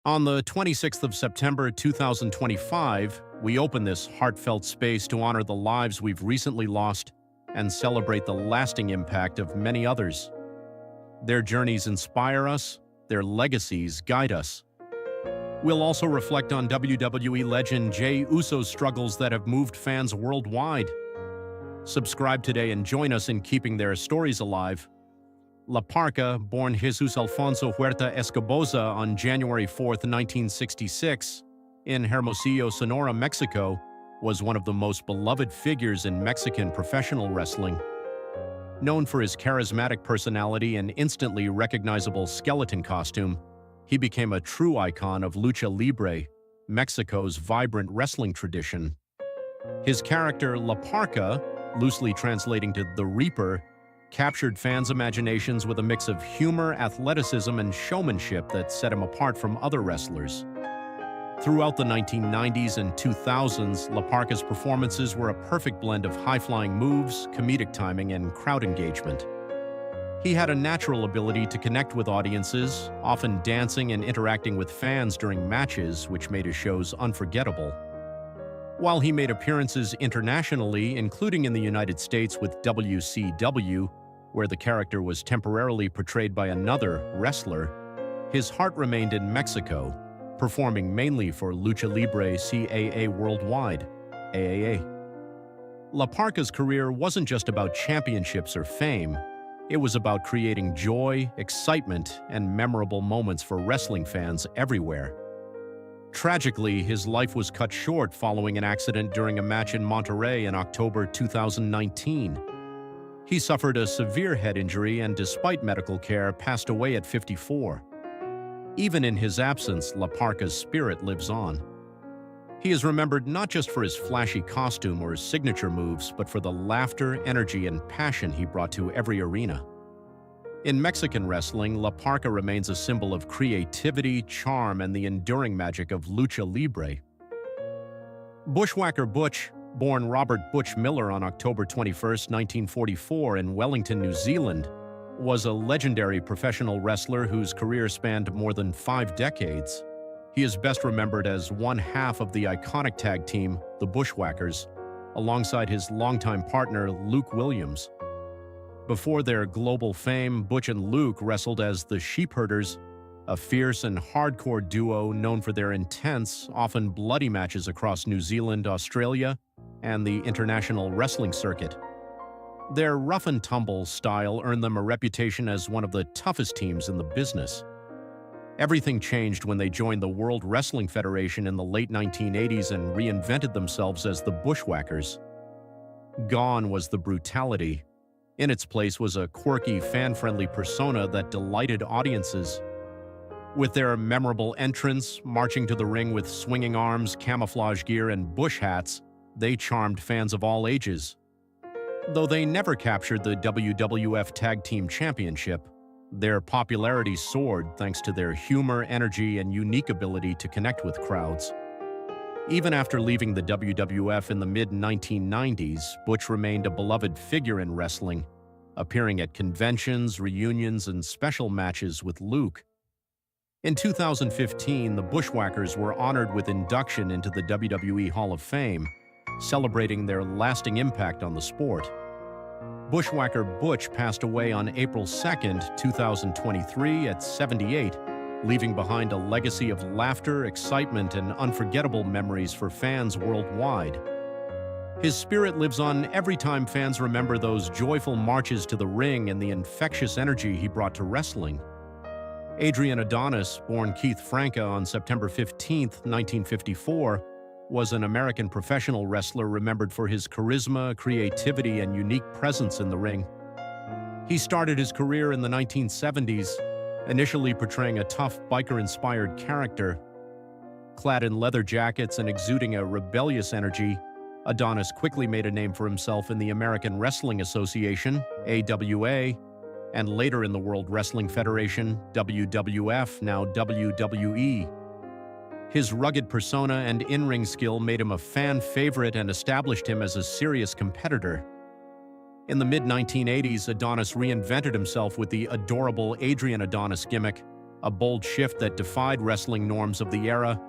On the 26th of September 2025, we open this heartfelt space to honor the lives we've recently lost and celebrate the lasting impact of many others. Their journeys inspire us, their legacies guide us. We'll also reflect on WWE legend Jey Uso's struggles that have moved fans worldwide. Subscribe today and join us in keeping their stories alive. La Parka, born Jesus Alfonso Huerta Escoboza on January 4, 1966, in Hermosillo, Sonora, Mexico, was one of the most beloved figures in Mexican professional wrestling. Known for his charismatic personality and instantly recognizable skeleton costume, he became a true icon of lucha libre, Mexico's vibrant wrestling tradition. His character, La Parka, loosely translating to the Reaper, captured fans' imaginations with a mix of humor, athleticism, and showmanship that set him apart from other wrestlers. Throughout the 1990s and 2000s, La Parka's performances were a perfect blend of high-flying moves, comedic timing, and crowd engagement. He had a natural ability to connect with audiences, often dancing and interacting with fans during matches, which made his shows unforgettable. While he made appearances internationally, including in the United States with WCW, where the character was temporarily portrayed by another wrestler, his heart remained in Mexico, performing mainly for Lucha Libre CAA Worldwide, AAA. La Parka's career wasn't just about championships or fame. It was about creating joy, excitement, and memorable moments for wrestling fans everywhere. Tragically, his life was cut short following an accident during a match in Monterrey in October 2019. He suffered a severe head injury and, despite medical care, passed away at 54. Even in his absence, La Parka's spirit lives on. He is remembered not just for his flashy costume or his signature moves, but for the laughter, energy, and passion he brought to every arena. In Mexican wrestling, La Parka remains a symbol of creativity, charm, and the enduring magic of lucha libre. Bushwhacker Butch, born Robert Butch Miller on October 21, 1944 in Wellington, New Zealand, was a legendary professional wrestler whose career spanned more than 5 decades. He is best remembered as one half of the iconic tag team, the Bushwhackers, alongside his longtime partner, Luke Williams. Before their global fame, Butch and Luke wrestled as the Sheepherders, a fierce and hardcore duo known for their intense, often bloody matches across New Zealand, Australia, and the international wrestling circuit. Their rough-and-tumble style earned them a reputation as one of the toughest teams in the business. Everything changed when they joined the World Wrestling Federation in the late 1980s and reinvented themselves as the Bushwhackers. Gone was the brutality. In its place was a quirky, fan-friendly persona that delighted audiences. With their memorable entrance, marching to the ring with swinging arms, camouflage gear, and bush hats, they charmed fans of all ages. Though they never captured the WWF Tag Team Championship, their popularity soared thanks to their humor, energy, and unique ability to connect with crowds. Even after leaving the WWF in the mid-1990s, Butch remained a beloved figure in wrestling, appearing at conventions, reunions, and special matches with Luke. In 2015, the Bushwhackers were honored with induction into the WWE Hall of Fame, celebrating their lasting impact on the sport. Bushwhacker Butch passed away on April 2, 2023 at 78, leaving behind a legacy of laughter, excitement, and unforgettable memories for fans worldwide. His spirit lives on every time fans remember those joyful marches to the ring and the infectious energy he brought to wrestling. Adrian Adonis, born Keith Franca on September 15, 1954, was an American professional wrestler remembered for his charisma, creativity, and unique presence in the ring. He started his career in the 1970s, initially portraying a tough, biker-inspired character. Clad in leather jackets and exuding a rebellious energy, Adonis quickly made a name for himself in the American Wrestling Association, AWA, and later in the World Wrestling Federation, WWF, now WWE. His rugged persona and in-ring skill made him a fan favorite and established him as a serious competitor. In the mid-1980s, Adonis reinvented himself with the adorable Adrian Adonis gimmick, a bold shift that defied wrestling norms of the era.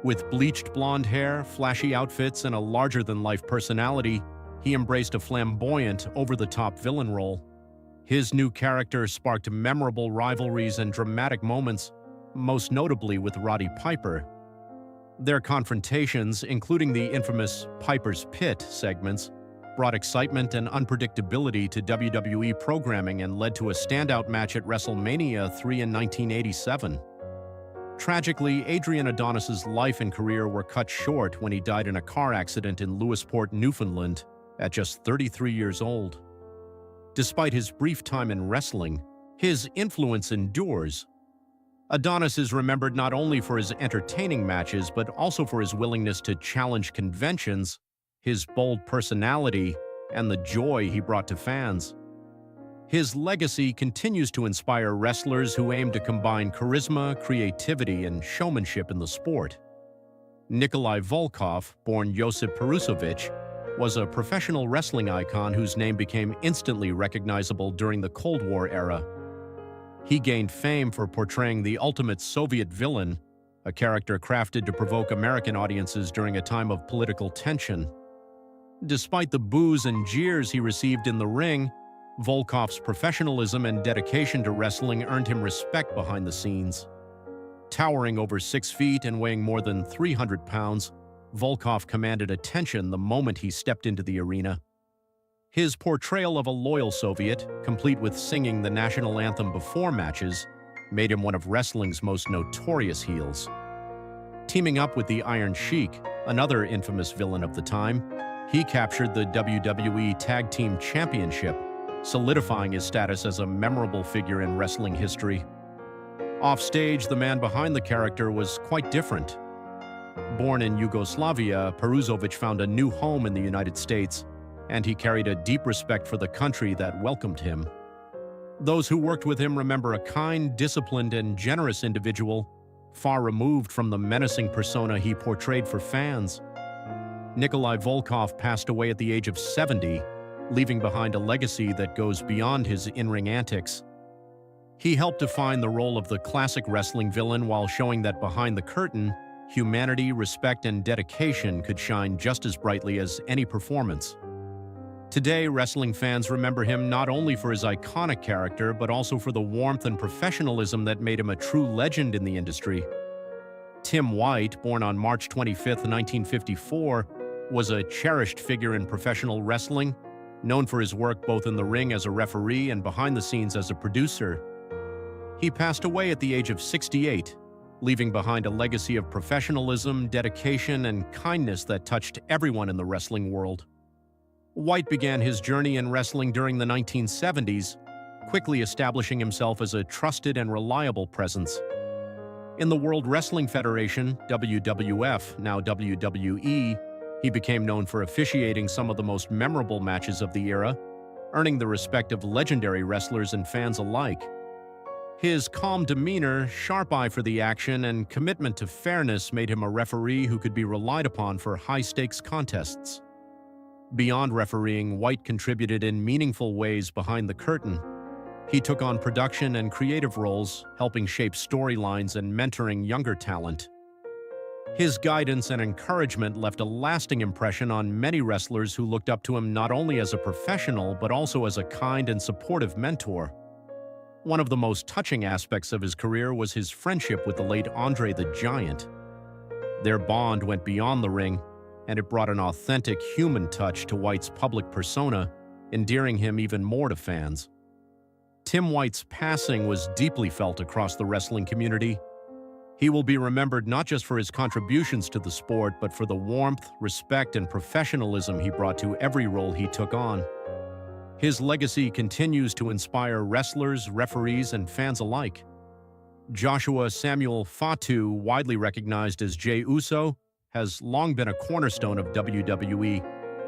With bleached blonde hair, flashy outfits, and a larger-than-life personality, he embraced a flamboyant, over-the-top villain role. His new character sparked memorable rivalries and dramatic moments, most notably with Roddy Piper. Their confrontations, including the infamous Piper's Pit segments, brought excitement and unpredictability to WWE programming and led to a standout match at WrestleMania 3 in 1987. Tragically, Adrian Adonis's life and career were cut short when he died in a car accident in Lewisport, Newfoundland, at just 33 years old. Despite his brief time in wrestling, his influence endures. Adonis is remembered not only for his entertaining matches, but also for his willingness to challenge conventions, his bold personality, and the joy he brought to fans. His legacy continues to inspire wrestlers who aim to combine charisma, creativity, and showmanship in the sport. Nikolai Volkov, born Josip Perusovich, was a professional wrestling icon whose name became instantly recognizable during the Cold War era. He gained fame for portraying the ultimate Soviet villain, a character crafted to provoke American audiences during a time of political tension. Despite the boos and jeers he received in the ring, Volkov's professionalism and dedication to wrestling earned him respect behind the scenes. Towering over 6 feet and weighing more than 300 pounds, Volkov commanded attention the moment he stepped into the arena. His portrayal of a loyal Soviet, complete with singing the national anthem before matches, made him one of wrestling's most notorious heels. Teaming up with the Iron Sheik, another infamous villain of the time, he captured the WWE Tag Team Championship, solidifying his status as a memorable figure in wrestling history. Offstage, the man behind the character was quite different. Born in Yugoslavia, Perusovich found a new home in the United States, and he carried a deep respect for the country that welcomed him. Those who worked with him remember a kind, disciplined, and generous individual, far removed from the menacing persona he portrayed for fans. Nikolai Volkov passed away at the age of 70, leaving behind a legacy that goes beyond his in-ring antics. He helped define the role of the classic wrestling villain while showing that behind the curtain, humanity, respect, and dedication could shine just as brightly as any performance. Today, wrestling fans remember him not only for his iconic character, but also for the warmth and professionalism that made him a true legend in the industry. Tim White, born on March 25, 1954, was a cherished figure in professional wrestling, known for his work both in the ring as a referee and behind the scenes as a producer. He passed away at the age of 68, leaving behind a legacy of professionalism, dedication, and kindness that touched everyone in the wrestling world. White began his journey in wrestling during the 1970s, quickly establishing himself as a trusted and reliable presence. In the World Wrestling Federation, WWF, now WWE, he became known for officiating some of the most memorable matches of the era, earning the respect of legendary wrestlers and fans alike. His calm demeanor, sharp eye for the action, and commitment to fairness made him a referee who could be relied upon for high-stakes contests. Beyond refereeing, White contributed in meaningful ways behind the curtain. He took on production and creative roles, helping shape storylines and mentoring younger talent. His guidance and encouragement left a lasting impression on many wrestlers who looked up to him not only as a professional, but also as a kind and supportive mentor. One of the most touching aspects of his career was his friendship with the late Andre the Giant. Their bond went beyond the ring, and it brought an authentic human touch to White's public persona, endearing him even more to fans. Tim White's passing was deeply felt across the wrestling community. He will be remembered not just for his contributions to the sport, but for the warmth, respect, and professionalism he brought to every role he took on. His legacy continues to inspire wrestlers, referees, and fans alike. Joshua Samuel Fatu, widely recognized as Jey Uso, has long been a cornerstone of WWE,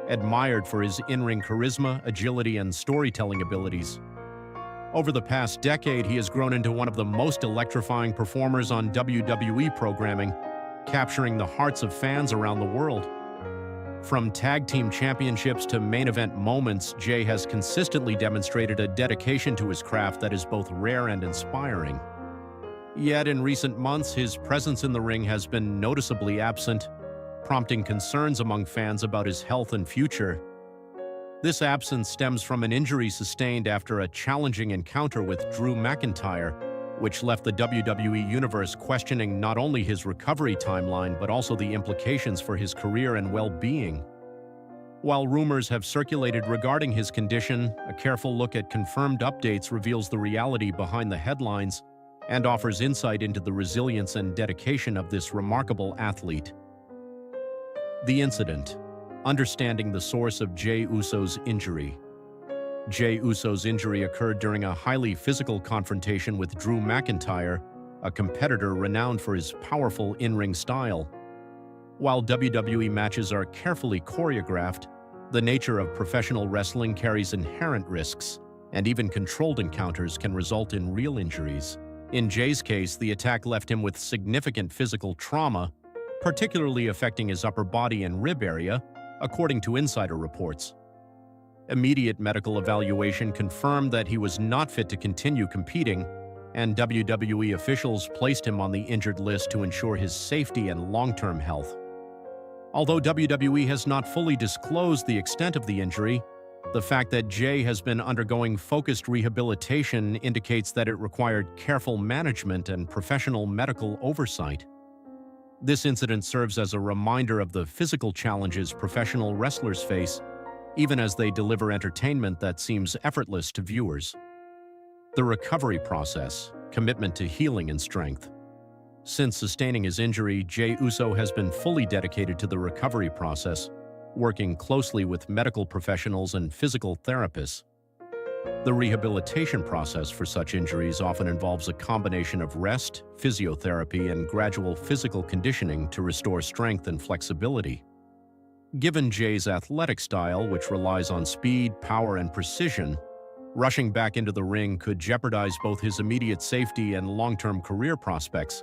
admired for his in-ring charisma, agility, and storytelling abilities. Over the past decade, he has grown into one of the most electrifying performers on WWE programming, capturing the hearts of fans around the world. From tag team championships to main event moments, Jey has consistently demonstrated a dedication to his craft that is both rare and inspiring. Yet in recent months, his presence in the ring has been noticeably absent, prompting concerns among fans about his health and future. This absence stems from an injury sustained after a challenging encounter with Drew McIntyre, which left the WWE Universe questioning not only his recovery timeline but also the implications for his career and well-being. While rumors have circulated regarding his condition, a careful look at confirmed updates reveals the reality behind the headlines and offers insight into the resilience and dedication of this remarkable athlete. The incident. Understanding the source of Jey Uso's injury. Jey Uso's injury occurred during a highly physical confrontation with Drew McIntyre, a competitor renowned for his powerful in-ring style. While WWE matches are carefully choreographed, the nature of professional wrestling carries inherent risks, and even controlled encounters can result in real injuries. In Jey's case, the attack left him with significant physical trauma, particularly affecting his upper body and rib area, according to insider reports. Immediate medical evaluation confirmed that he was not fit to continue competing, and WWE officials placed him on the injured list to ensure his safety and long-term health. Although WWE has not fully disclosed the extent of the injury, the fact that Jey has been undergoing focused rehabilitation indicates that it required careful management and professional medical oversight. This incident serves as a reminder of the physical challenges professional wrestlers face, even as they deliver entertainment that seems effortless to viewers. The recovery process, commitment to healing and strength. Since sustaining his injury, Jey Uso has been fully dedicated to the recovery process, working closely with medical professionals and physical therapists. The rehabilitation process for such injuries often involves a combination of rest, physiotherapy, and gradual physical conditioning to restore strength and flexibility. Given Jey's athletic style, which relies on speed, power, and precision, rushing back into the ring could jeopardize both his immediate safety and long-term career prospects.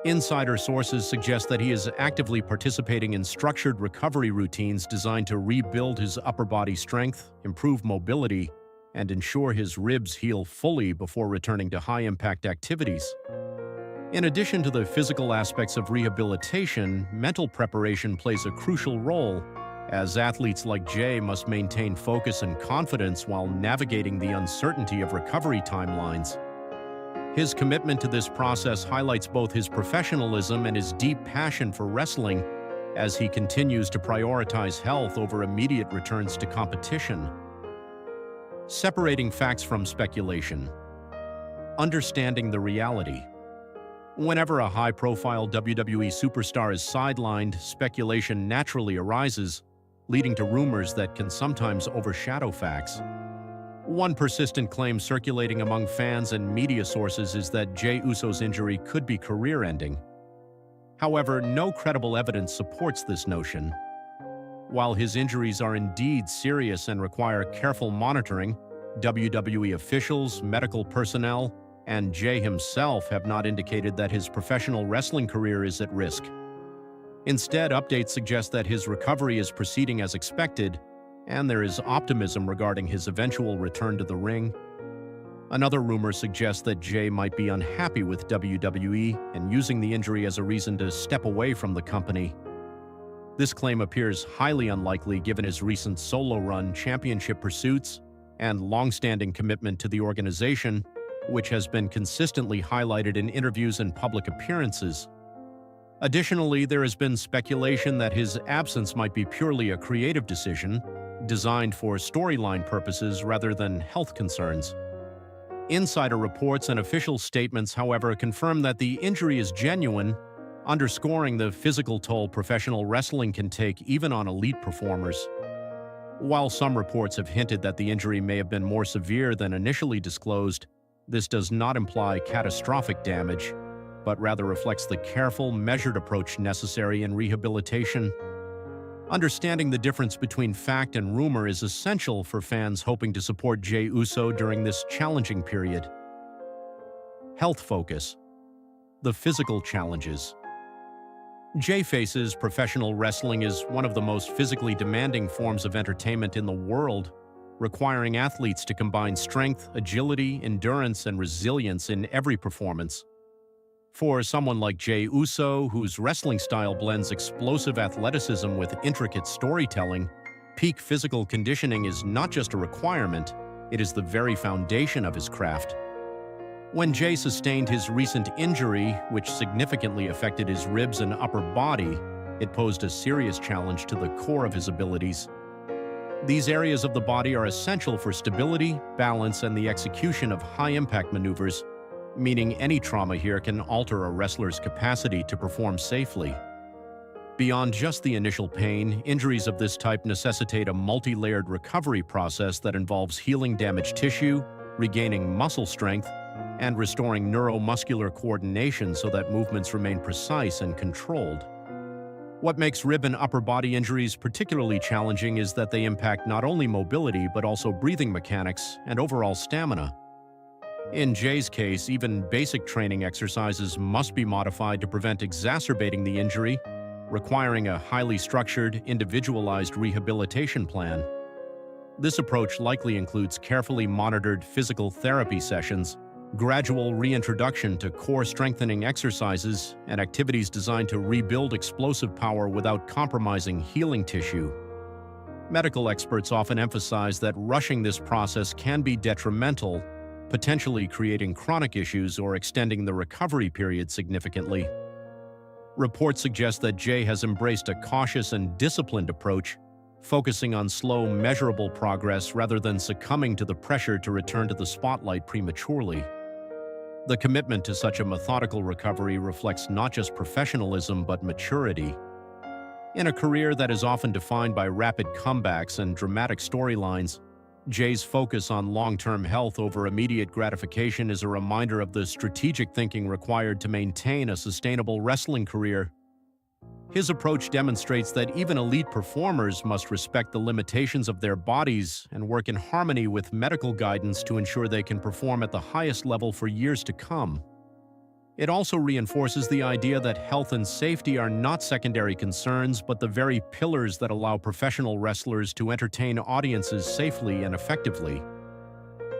Insider sources suggest that he is actively participating in structured recovery routines designed to rebuild his upper body strength, improve mobility, and ensure his ribs heal fully before returning to high-impact activities. In addition to the physical aspects of rehabilitation, mental preparation plays a crucial role, as athletes like Jey must maintain focus and confidence while navigating the uncertainty of recovery timelines. His commitment to this process highlights both his professionalism and his deep passion for wrestling, as he continues to prioritize health over immediate returns to competition. Separating facts from speculation. Understanding the reality. Whenever a high-profile WWE superstar is sidelined, speculation naturally arises, leading to rumors that can sometimes overshadow facts. One persistent claim circulating among fans and media sources is that Jey Uso's injury could be career-ending. However, no credible evidence supports this notion. While his injuries are indeed serious and require careful monitoring, WWE officials, medical personnel, and Jey himself have not indicated that his professional wrestling career is at risk. Instead, updates suggest that his recovery is proceeding as expected, and there is optimism regarding his eventual return to the ring. Another rumor suggests that Jey might be unhappy with WWE and using the injury as a reason to step away from the company. This claim appears highly unlikely given his recent solo-run championship pursuits and long-standing commitment to the organization, which has been consistently highlighted in interviews and public appearances. Additionally, there has been speculation that his absence might be purely a creative decision, designed for storyline purposes rather than health concerns. Insider reports and official statements, however, confirm that the injury is genuine, underscoring the physical toll professional wrestling can take even on elite performers. While some reports have hinted that the injury may have been more severe than initially disclosed, this does not imply catastrophic damage, but rather reflects the careful, measured approach necessary in rehabilitation. Understanding the difference between fact and rumor is essential for fans hoping to support Jey Uso during this challenging period. Health focus. The physical challenges. Jey faces professional wrestling as one of the most physically demanding forms of entertainment in the world, requiring athletes to combine strength, agility, endurance, and resilience in every performance. For someone like Jey Uso, whose wrestling style blends explosive athleticism with intricate storytelling, peak physical conditioning is not just a requirement, it is the very foundation of his craft. When Jey sustained his recent injury, which significantly affected his ribs and upper body, it posed a serious challenge to the core of his abilities. These areas of the body are essential for stability, balance, and the execution of high-impact maneuvers, meaning any trauma here can alter a wrestler's capacity to perform safely. Beyond just the initial pain, injuries of this type necessitate a multi-layered recovery process that involves healing damaged tissue, regaining muscle strength, and restoring neuromuscular coordination so that movements remain precise and controlled. What makes rib and upper body injuries particularly challenging is that they impact not only mobility but also breathing mechanics and overall stamina. In Jey's case, even basic training exercises must be modified to prevent exacerbating the injury, requiring a highly structured, individualized rehabilitation plan. This approach likely includes carefully monitored physical therapy sessions, gradual reintroduction to core strengthening exercises, and activities designed to rebuild explosive power without compromising healing tissue. Medical experts often emphasize that rushing this process can be detrimental, potentially creating chronic issues or extending the recovery period significantly. Reports suggest that Jey has embraced a cautious and disciplined approach, focusing on slow, measurable progress rather than succumbing to the pressure to return to the spotlight prematurely. The commitment to such a methodical recovery reflects not just professionalism but maturity. In a career that is often defined by rapid comebacks and dramatic storylines, Jey's focus on long-term health over immediate gratification is a reminder of the strategic thinking required to maintain a sustainable wrestling career. His approach demonstrates that even elite performers must respect the limitations of their bodies and work in harmony with medical guidance to ensure they can perform at the highest level for years to come. It also reinforces the idea that health and safety are not secondary concerns but the very pillars that allow professional wrestlers to entertain audiences safely and effectively.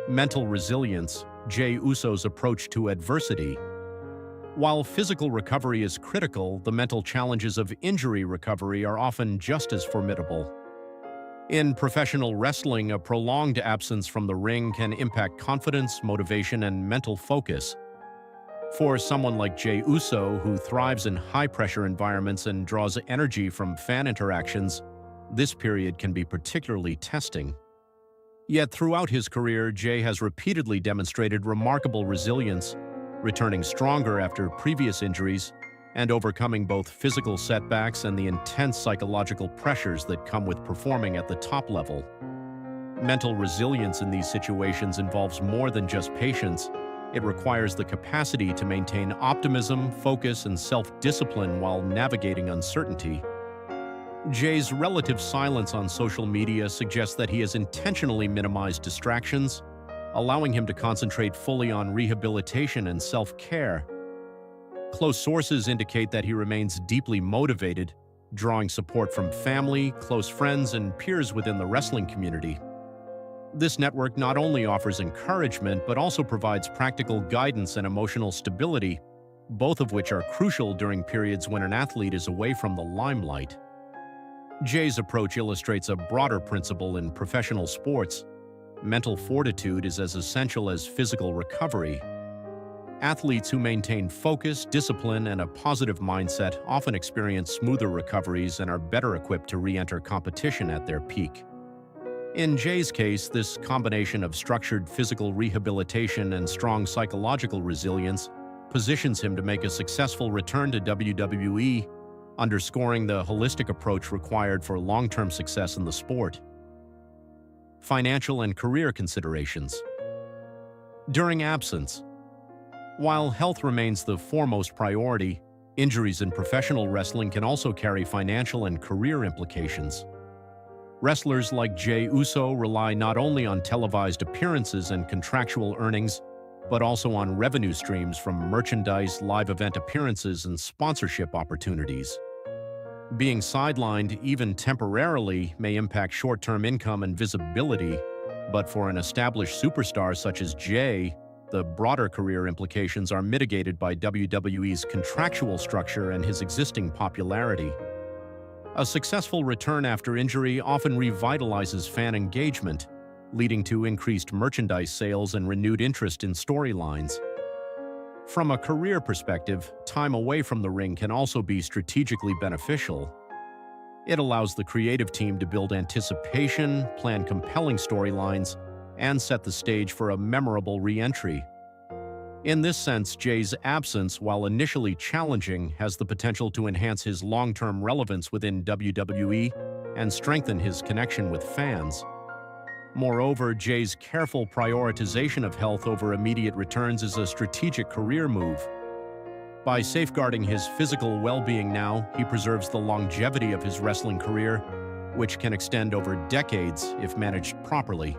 Mental resilience, Jey Uso's approach to adversity. While physical recovery is critical, the mental challenges of injury recovery are often just as formidable. In professional wrestling, a prolonged absence from the ring can impact confidence, motivation, and mental focus. For someone like Jey Uso, who thrives in high-pressure environments and draws energy from fan interactions, this period can be particularly testing. Yet throughout his career, Jey has repeatedly demonstrated remarkable resilience, returning stronger after previous injuries and overcoming both physical setbacks and the intense psychological pressures that come with performing at the top level. Mental resilience in these situations involves more than just patience. It requires the capacity to maintain optimism, focus, and self-discipline while navigating uncertainty. Jey's relative silence on social media suggests that he has intentionally minimized distractions, allowing him to concentrate fully on rehabilitation and self-care. Close sources indicate that he remains deeply motivated, drawing support from family, close friends, and peers within the wrestling community. This network not only offers encouragement but also provides practical guidance and emotional stability, both of which are crucial during periods when an athlete is away from the limelight. Jey's approach illustrates a broader principle in professional sports. Mental fortitude is as essential as physical recovery. Athletes who maintain focus, discipline, and a positive mindset often experience smoother recoveries and are better equipped to re-enter competition at their peak. In Jey's case, this combination of structured physical rehabilitation and strong psychological resilience positions him to make a successful return to WWE, underscoring the holistic approach required for long-term success in the sport. Financial and career considerations. During absence. While health remains the foremost priority, injuries in professional wrestling can also carry financial and career implications. Wrestlers like Jey Uso rely not only on televised appearances and contractual earnings, but also on revenue streams from merchandise, live event appearances, and sponsorship opportunities. Being sidelined, even temporarily, may impact short-term income and visibility, but for an established superstar such as Jey, the broader career implications are mitigated by WWE's contractual structure and his existing popularity. A successful return after injury often revitalizes fan engagement, leading to increased merchandise sales and renewed interest in storylines. From a career perspective, time away from the ring can also be strategically beneficial. It allows the creative team to build anticipation, plan compelling storylines, and set the stage for a memorable re-entry. In this sense, Jay's absence, while initially challenging, has the potential to enhance his long-term relevance within WWE and strengthen his connection with fans. Moreover, Jay's careful prioritization of health over immediate returns is a strategic career move. By safeguarding his physical well-being now, he preserves the longevity of his wrestling career, which can extend over decades if managed properly.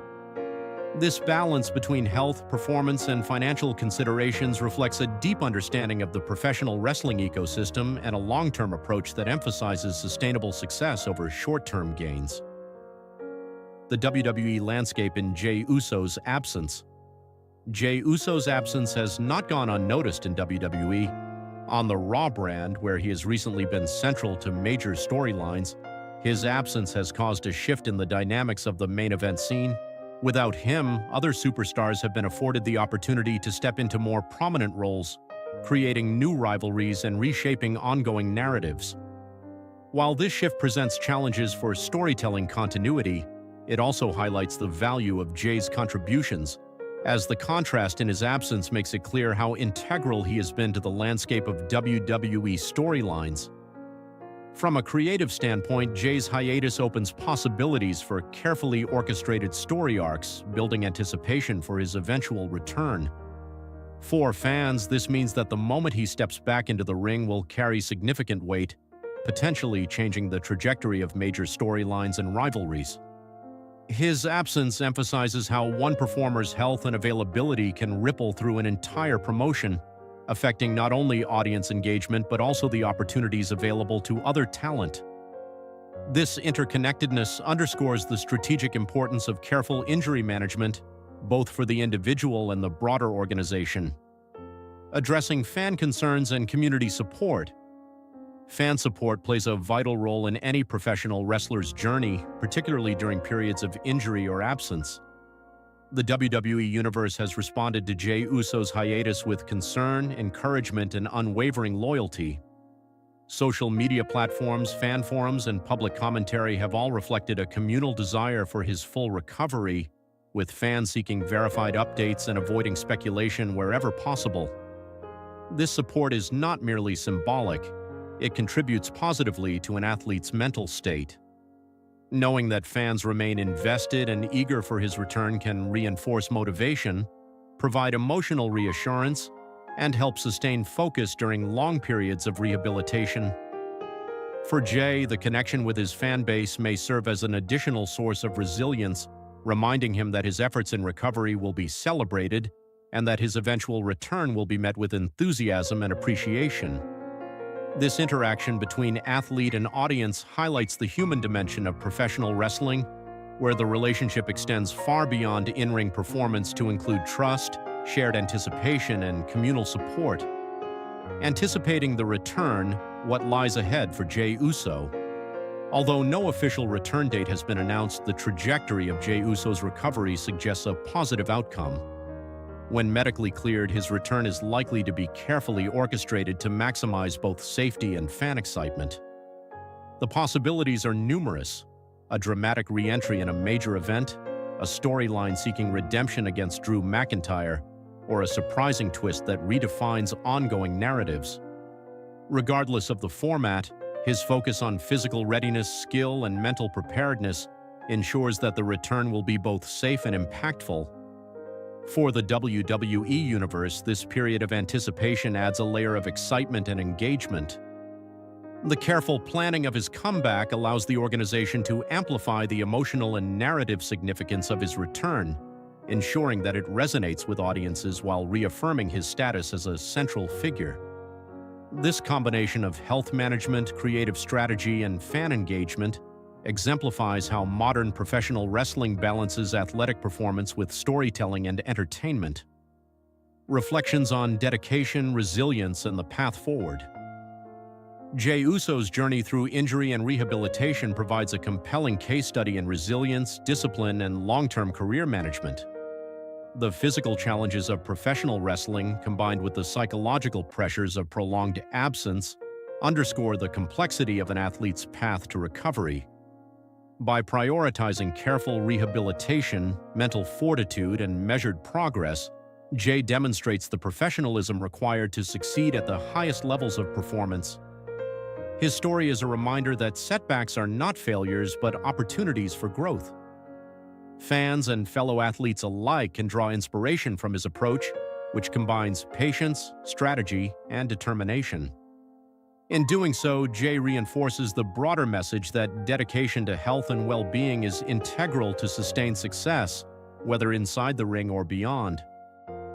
This balance between health, performance, and financial considerations reflects a deep understanding of the professional wrestling ecosystem and a long-term approach that emphasizes sustainable success over short-term gains. The WWE landscape in Jey Uso's absence. Jey Uso's absence has not gone unnoticed in WWE. On the Raw brand, where he has recently been central to major storylines, his absence has caused a shift in the dynamics of the main event scene. Without him, other superstars have been afforded the opportunity to step into more prominent roles, creating new rivalries and reshaping ongoing narratives. While this shift presents challenges for storytelling continuity, it also highlights the value of Jay's contributions, as the contrast in his absence makes it clear how integral he has been to the landscape of WWE storylines. From a creative standpoint, Jay's hiatus opens possibilities for carefully orchestrated story arcs, building anticipation for his eventual return. For fans, this means that the moment he steps back into the ring will carry significant weight, potentially changing the trajectory of major storylines and rivalries. His absence emphasizes how one performer's health and availability can ripple through an entire promotion, affecting not only audience engagement but also the opportunities available to other talent. This interconnectedness underscores the strategic importance of careful injury management, both for the individual and the broader organization. Addressing fan concerns and community support. Fan support plays a vital role in any professional wrestler's journey, particularly during periods of injury or absence. The WWE Universe has responded to Jey Uso's hiatus with concern, encouragement, and unwavering loyalty. Social media platforms, fan forums, and public commentary have all reflected a communal desire for his full recovery, with fans seeking verified updates and avoiding speculation wherever possible. This support is not merely symbolic. It contributes positively to an athlete's mental state. Knowing that fans remain invested and eager for his return can reinforce motivation, provide emotional reassurance, and help sustain focus during long periods of rehabilitation. For Jay, the connection with his fan base may serve as an additional source of resilience, reminding him that his efforts in recovery will be celebrated and that his eventual return will be met with enthusiasm and appreciation. This interaction between athlete and audience highlights the human dimension of professional wrestling, where the relationship extends far beyond in-ring performance to include trust, shared anticipation, and communal support. Anticipating the return, what lies ahead for Jey Uso? Although no official return date has been announced, the trajectory of Jey Uso's recovery suggests a positive outcome. When medically cleared, his return is likely to be carefully orchestrated to maximize both safety and fan excitement. The possibilities are numerous: a dramatic re-entry in a major event, a storyline seeking redemption against Drew McIntyre, or a surprising twist that redefines ongoing narratives. Regardless of the format, his focus on physical readiness, skill, and mental preparedness ensures that the return will be both safe and impactful. For the WWE Universe, this period of anticipation adds a layer of excitement and engagement. The careful planning of his comeback allows the organization to amplify the emotional and narrative significance of his return, ensuring that it resonates with audiences while reaffirming his status as a central figure. This combination of health management, creative strategy, and fan engagement exemplifies how modern professional wrestling balances athletic performance with storytelling and entertainment. reflections on dedication, resilience, and the path forward. Jey Uso's journey through injury and rehabilitation provides a compelling case study in resilience, discipline, and long-term career management. The physical challenges of professional wrestling, combined with the psychological pressures of prolonged absence, underscore the complexity of an athlete's path to recovery. By prioritizing careful rehabilitation, mental fortitude, and measured progress, Jey demonstrates the professionalism required to succeed at the highest levels of performance. His story is a reminder that setbacks are not failures but opportunities for growth. Fans and fellow athletes alike can draw inspiration from his approach, which combines patience, strategy, and determination. In doing so, Jey reinforces the broader message that dedication to health and well-being is integral to sustained success, whether inside the ring or beyond.